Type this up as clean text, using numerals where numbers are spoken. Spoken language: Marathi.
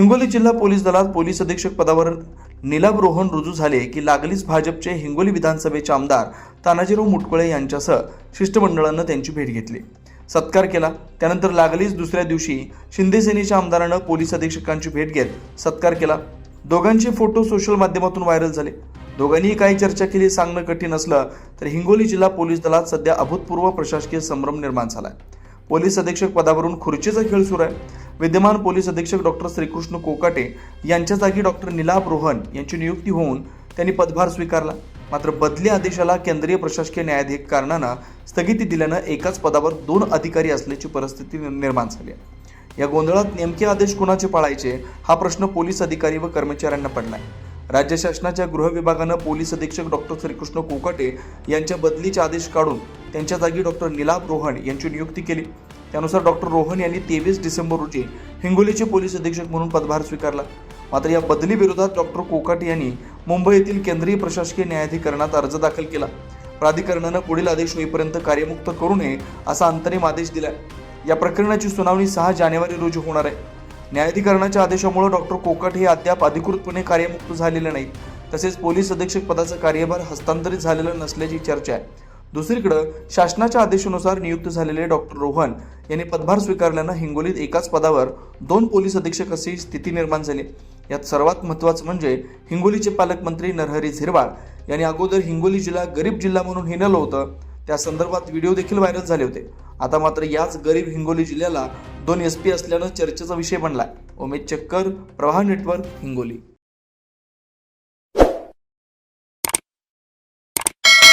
हिंगोली जिल्हा पोलीस दलात पोलीस अधीक्षक पदावर नीलाभ रोहन रुजू झाले की लागलीच भाजपचे हिंगोली विधानसभेचे आमदार तानाजीराव मुटकुळे यांच्यासह शिष्टमंडळानं त्यांची भेट घेतली, सत्कार केला। त्यानंतर लागलीच दुसऱ्या दिवशी शिंदे सेनेच्या आमदारानं पोलीस अधीक्षकांची भेट घेत सत्कार केला। दोघांचे फोटो सोशल माध्यमातून व्हायरल झाले। दोघांनीही काही चर्चा केली सांगणं कठीण असलं तर हिंगोली जिल्हा पोलीस दलात सध्या अभूतपूर्व प्रशासकीय संभ्रम निर्माण झालाय। पोलीस अधीक्षक पदावरून खुर्चीचा खेळ सुरू आहे। विद्यमान पोलीस अधीक्षक डॉक्टर श्रीकृष्ण कोकाटे यांच्या जागी डॉक्टर नीलाभ रोहन यांची नियुक्ती होऊन त्यांनी पदभार स्वीकारला। मात्र बदली आदेशाला केंद्रीय प्रशासकीय न्यायाधिकरणानं स्थगिती दिल्यानं एकाच पदावर 2 अधिकारी असल्याची परिस्थिती निर्माण झाली आहे। या गोंधळात नेमके आदेश कोणाचे पाळायचे हा प्रश्न पोलीस अधिकारी व कर्मचाऱ्यांना पडलाय। राज्य शासनाच्या गृह विभागानं पोलीस अधीक्षक डॉक्टर श्रीकृष्ण कोकाटे यांच्या बदलीचे आदेश काढून त्यांच्या जागी डॉक्टर नीलाभ रोहन यांची नियुक्ती केली। त्यानुसार डॉक्टर रोहन यांनी 23 डिसेंबर रोजी हिंगोलीचे पोलीस अधीक्षक म्हणून पदभार स्वीकारला। मात्र या बदली विरोधात डॉक्टर कोकाटे यांनी मुंबई येथील केंद्रीय प्रशासकीय न्यायाधिकरणात अर्ज दाखल केला। प्राधिकरणानं पुढील आदेश होईपर्यंत कार्यमुक्त करू नये असा अंतरिम आदेश दिलाय। या प्रकरणाची सुनावणी 6 जानेवारी रोजी होणार आहे। न्यायाधिकरणाच्या आदेशामुळे डॉक्टर कोकाटे हे अद्याप अधिकृतपणे कार्यमुक्त झालेले नाहीत, तसेच पोलीस अधीक्षक पदाचा कार्यभार हस्तांतरित झालेला नसल्याची चर्चा आहे। दुसरीकडे शासनाच्या आदेशानुसार नियुक्त झालेले डॉक्टर रोहन यांनी पदभार स्वीकारल्यानं हिंगोलीत एकाच पदावर 2 पोलीस अधीक्षक अशी स्थिती निर्माण झाली। यात सर्वात महत्त्वाचं म्हणजे हिंगोलीचे पालकमंत्री नरहरी झिरवाळ यांनी अगोदर हिंगोली जिल्हा गरीब जिल्हा म्हणून हिणवलं होतं। त्या संदर्भात व्हिडिओ देखील व्हायरल झाले होते। आता मात्र याच गरीब हिंगोली जिल्ह्याला 2 SP असल्यानं चर्चेचा विषय बनलाय। उमेश चक्कर, प्रवाह नेटवर्क, हिंगोली।